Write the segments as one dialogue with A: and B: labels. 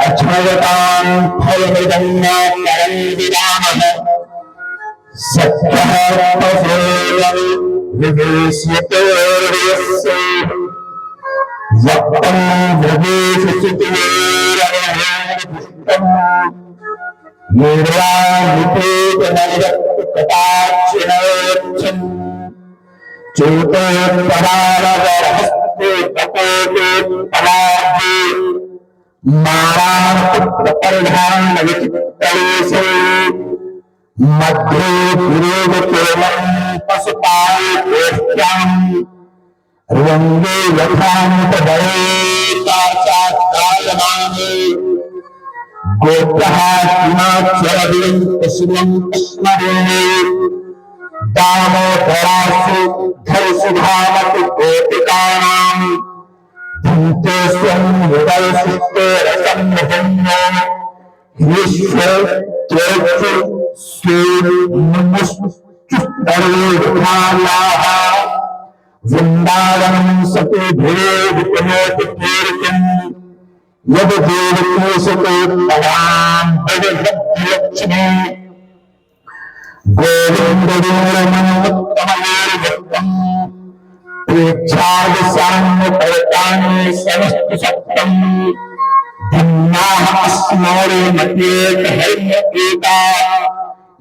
A: अक्षमयतां फलमृदन्न परं विरामः सत्यः पशूनां विदेश्यतोर्यस्य वक्तं विदेशचितेरवहेरपुष्टम् निर्वाणिपेतनयत्कटाक्षिणोच्छन् चोतोत्तरारवहस्ते तपोतोत्तराब्धे मारापुत्रपरिधानविचित्तलेशे मध्ये पुरोगतोमं पशुपालकोष्ठ्याम् रंगे यथान्तदये साक्षात्कायमाने गोत्रः किमाक्षरविन्दुशिवं स्मरेणे दामोदरासु धर्षुधावतु गोपिकानां धन्ते स्वं हृदयसुप्ते रसंहन्यो ईश्वर चेतु सुमुष्टुस्तरेधायाः वृंदावनं सते भेद विनोद कीर्तन यद देवकोशते तवाम भगवद्लक्ष्मी गोविंदोरमनोत्तमयोर्भक्तम् प्रेक्षाद साम्य परतानि समस्त सप्तम् धन्याः अस्मरे मते हरियेका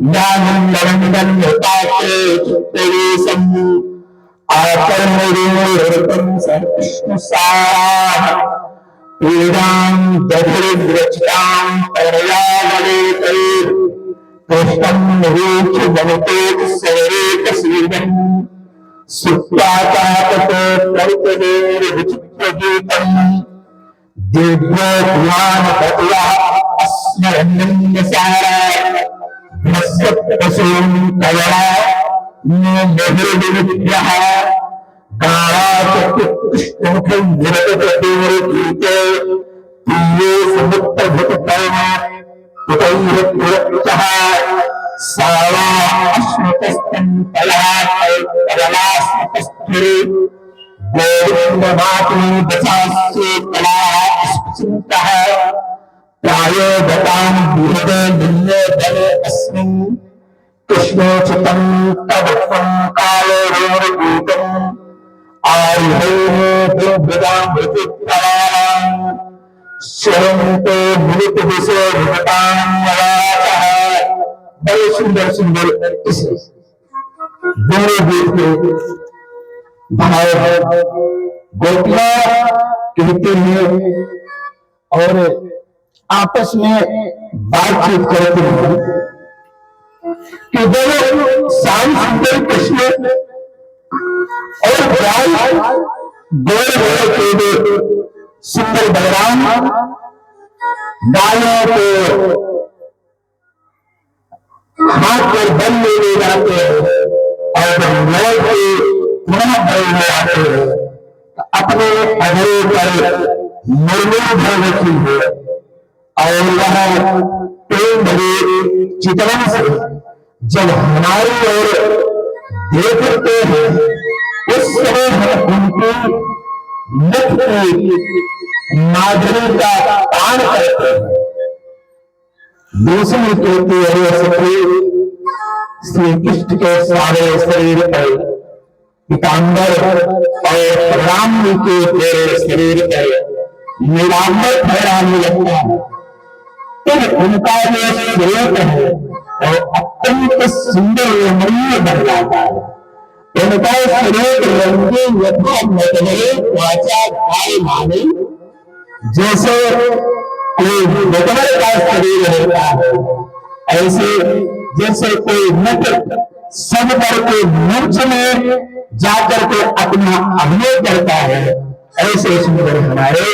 A: ज्ञानंदरंदन होताते चित्तवेशम् आकर्मणीयं कृष्णसार पीडां दधिर्व्रजतां परयावलेतैः पुष्टं निरीक्ष भवतेत सरेतसीदं सुप्ताताततो प्रवितदेर्विचित्रगीतम् दिव्यो ज्ञानतत्त्वः अस्मरन्यसारा भस्यपशूं कवला निर्विद्यः कालाचकृष्णमुखं निरतप्रतिगीते तीये समुत्तभुतपरमपुतैर्पुरच्चः सावा अश्वतस्तं कलास्मतस्थे गोविन्दमातु दशास्ये कलास्पृशन्तः प्रायो गतां बृहदे निन्ये धने अस्मिन् कृष्णोचितं तवत्वं कालोरूपम् आयुधैः दिव्यदामृतिप्रवाहं शरन्तो मृतदिशो विगतां वराचः। बड़े सुंदर सुंदर इस दोनों गीत में भाव है। गोपियां कहते हैं और आपस में बातचीत करते हैं कि दोनों श्याम सुंदर कृष्ण और गोर के सुंदर बलराम गायों को हाथ पर बल ले जाते हैं और मोर के पुनः बल ले आते हैं अपने अधरे पर निर्मल भर रखी है और वह प्रेम भरे चित्रण से जब हमारी ओर देखते हैं उस समय हम उनकी मुख की माधुरी का पान करते हैं। दूसरी कहती है सखी श्री कृष्ण के सारे शरीर पर पीतांबर और राम के तेरे शरीर पर नीलांबर फहराने लगता है। फिर उनका जो स्वरूप है और अत्यंत सुंदर रमणीय बन जाता है। उनका शरीर रंगे यथा नटने वाचा गाय माने जैसे कोई नटवर का शरीर होता है, ऐसे जैसे कोई नट सब करके मंच में जाकर के अपना अभिनय करता है, ऐसे सुंदर हमारे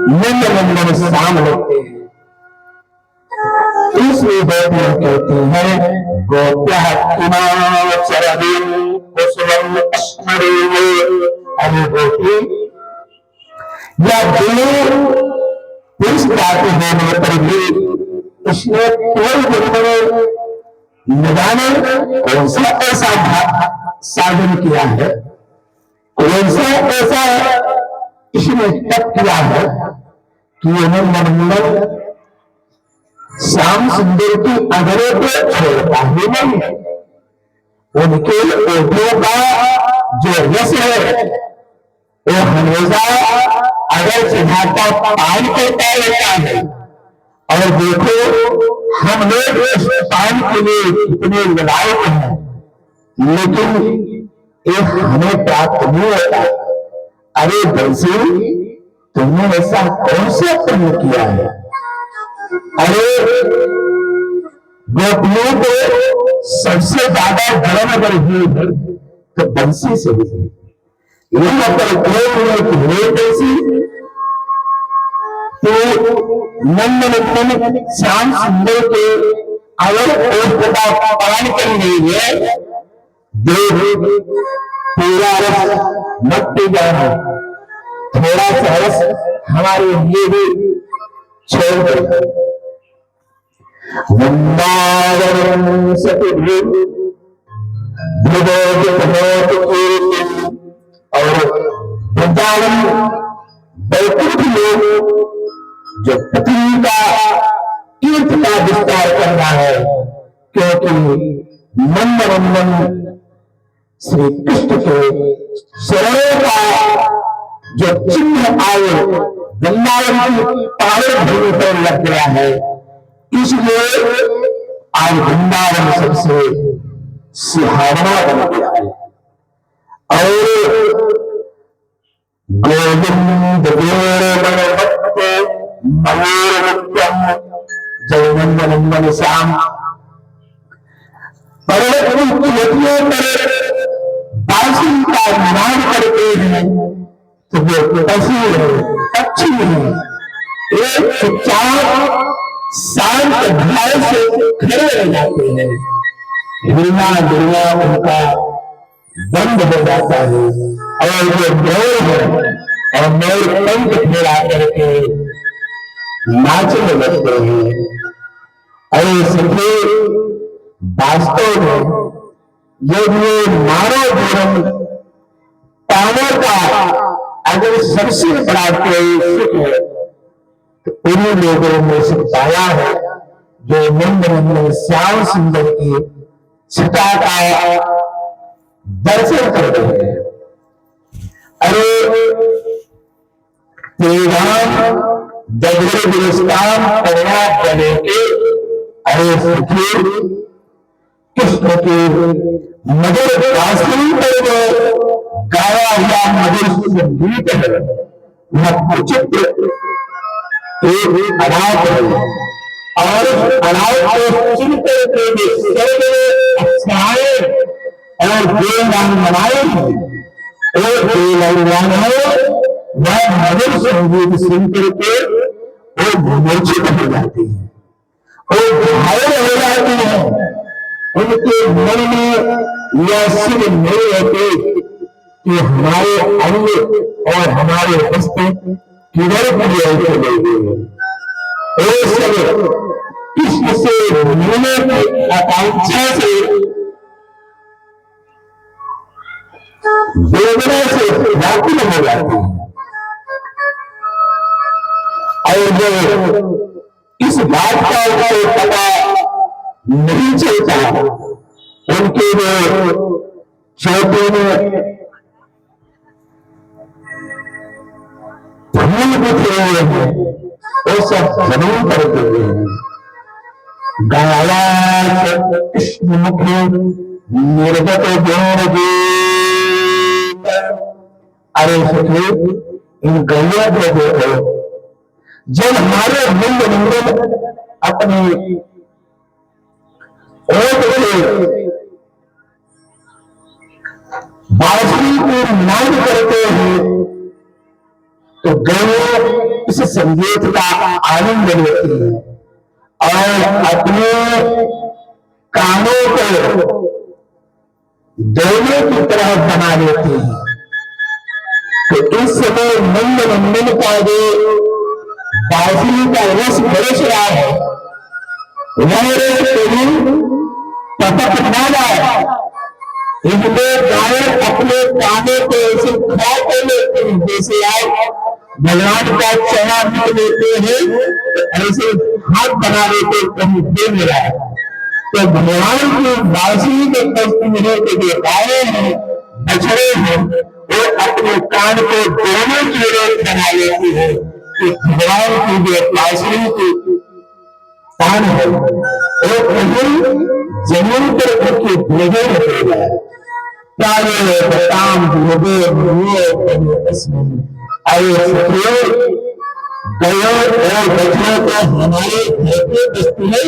A: निंदनंदन शाम लगते हैं। तीसरी गोपियां कहती हैं गोप्यः किमाचरन् कुसुमं स्मरेणे। अरे गोपी या दोनों पुरुष जाति होने पर भी उसने कोई जन्म न जाने कौन सा ऐसा साधन किया है, कौन सा ऐसा इसने तप किया है कि उन्हें मनमोहन श्याम सुंदर की अधरों को छोड़ता ही नहीं है। उनके ओठों का जो रस है वो हमेशा अगर सिद्धार्थ पान करता रहता है। और देखो हम लोग इस पान के लिए कितने ललायत हैं, लेकिन एक हमें प्राप्त नहीं होता। अरे बंसी, तुमने ऐसा कौन सा कर्म किया है? अरे गोपियों को सबसे ज्यादा धर्म अगर हुई है तो बंसी से हुई है। यहाँ पर बंसी तो नंदन श्याम सुंदर के अगर का पान करने में देव पूरा रस मत पी जाना, थोड़ा सा रस हमारे लिए भी छोड़ दे। वृंदावन सतगुरु और वृंदावन बैकुंठ लोग जो पृथ्वी का तीर्थ का विस्तार करना है, क्योंकि नंदनंदन श्री कृष्ण के शरणों का जो चिन्ह आए वृंदावन की पहाड़ भूमि पर लग गया है, इसलिए आज वृंदावन सबसे सुहावना बन गया है। और गोविंद जय नंदन श्याम पर्वत पर बांसुरी का नाद करते हैं तो वो पशु है, पक्षी है, एक चुपचाप शांत भाव से खड़े रह जाते हैं। हिलना डुलना उनका बंद हो जाता है और वो मोर है और मोर पंख फैला करके नाचने लगते हैं। अरे सखी, वास्तव में ये मानव जीवन पाने का अगर सबसे बड़ा कोई सुख है तो उन्हीं लोगों में से पाया है जो नंदनंदन श्याम सुंदर की छटा का दर्शन करते हैं। अरे तेराम दगड़े गिरस्तान करना बने के, अरे सुखी कृष्ण के मधुर बांसुरी पर गाया हुआ मधुर संगीत है, वह चित्र एक अनाथ है और अनाथ को चिंतन के अक्षराएं और देवदान बनाए और देवदान है वह मधुर संगीत सुनकर के वो मूर्छित हो जाती है और घायल हो जाती है। उनके मन में यह सिद्ध नहीं रहते कि हमारे अंग और हमारे हस्ते किधर की चले गए। कृष्ण से मिलने की आकांक्षा से वेदना से व्याकुल हो जाती है और जो इस बात का उनको पता नहीं चलता, उनके जो छोटे में धूल बिखरे हुए हैं वो सब जमीन पर गिरे हैं। गाया कृष्ण मुखे निर्गत जोर। अरे सखी, इन गैया को देखो, जब हमारे मुंड मुंडन अपने ओट से बांसुरी को नाद करते हैं तो गैया इस संगीत का आनंद लेती है और अपने कानों को दोनों की तरह बना लेती है। तो इस समय नंदनंदन का जो बांसुरी का रस बरस रहा है वह टपक ना जाए, इसलिए गायक अपने कानों को ऐसे खा के लेते हैं जैसे आप भगवान का चना लेते हैं तो ऐसे हाथ बना लेते कहीं दे मिला है। तो भगवान की बांसुरी के कष्ट मिले के जो गाय हैं, बछड़े हैं, वो अपने कान को दोनों की ओर बना लेती है कि भगवान की जो बांसुरी की कान है वो कहीं जमीन पर उनकी भेजे रहेगा। प्यारे बताम भेदे गयो और बच्चों को हमारे घर के बस्ती है,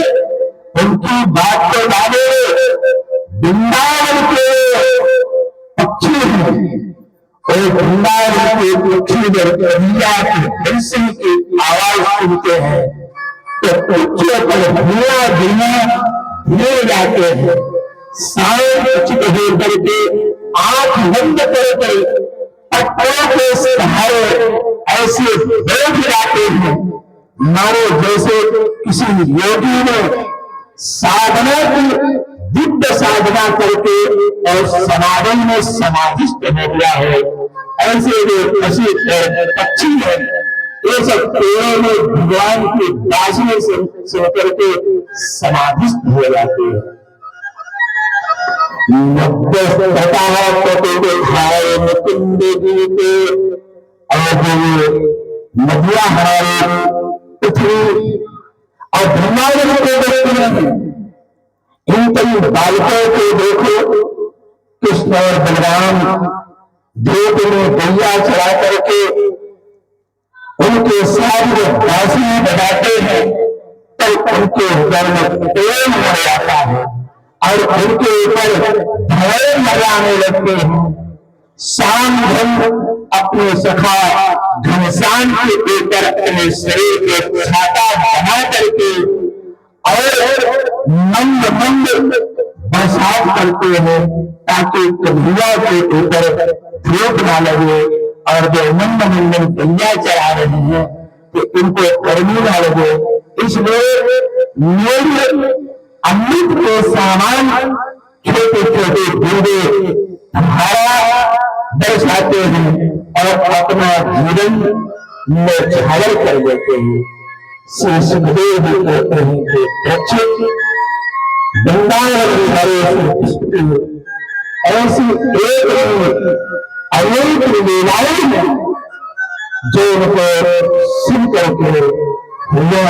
A: उनकी बात को डाले। वृंदावन के पक्षी हैं और वृंदावन के पक्षी जब कन्हैया की हंसी की आवाज सुनते हैं तो पक्षियों पर धुआं धीरे जाते हैं। शांत होकर के आंख बंद करके पत्थरों के सहारे ऐसे बैठ जाते हैं मानो जैसे किसी योगी ने साधना की दिव्य साधना करके और समाधि में समाधिस्थ हो गया है। ऐसे जो पक्षी है ये सब पेड़ों में भगवान की बांसुरी सुन करके समाधिस्थ हो जाते हैं। नदियां हमारे पृथ्वी और ब्रह्मांड को देखते हैं। इन कई बालकों को देखो, कृष्ण और बलराम धूप में गैया चढ़ा करके उनके साथ जो बांसुरी बजाते हैं तो उनके हृदय में प्रेम हो जाता है और उनके ऊपर भय लगाने लगते हैं। शाम धन अपने सखा घनश्याम के ऊपर अपने शरीर को छाता बना करके और मंद मंद बरसात करते हैं ताकि कन्हैया के ऊपर धूप ना लगे और जो मंद मंद गैया चढ़ा रही है तो इनको गर्मी ना लगे। इसलिए मेरे अमृत के सामान छोटे छोटे बूंदे धारा दर्शाते हैं और अपना जीवन में झाड़ कर देते हैं। श्री सुखदेव कहते हैं कि रक्षित वृंदावन ऐसी एक अनेक लीलाएं हैं जो उनको सुन करके हृदय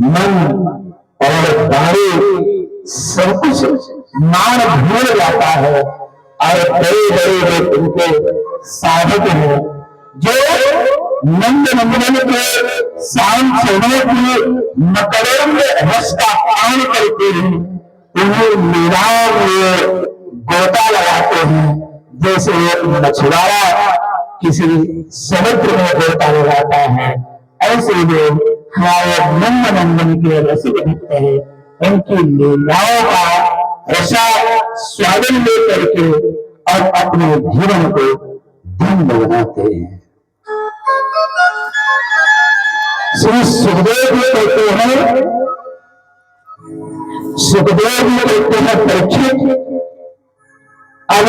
A: मन और दारू सब कुछ मान भूल जाता है और बड़े बड़े लोग उनके साधक हैं जो नंद नंदन के शाम समय की मकरंद रस का पान करते हैं। उन्हें लीलाओं में गोता लगाते हैं जैसे एक मछुआरा किसी समुद्र में गोता लगाता है। ऐसे लोग हमारे नंद नंदन के रसिक भक्त हैं। उनकी लीलाओं का रसा स्वादन लेकर के और अपने जीवन को धन्य बनाते हैं। श्री सुखदेव जी कहते हैं, सुखदेव जी कहते हैं परीक्षित, अब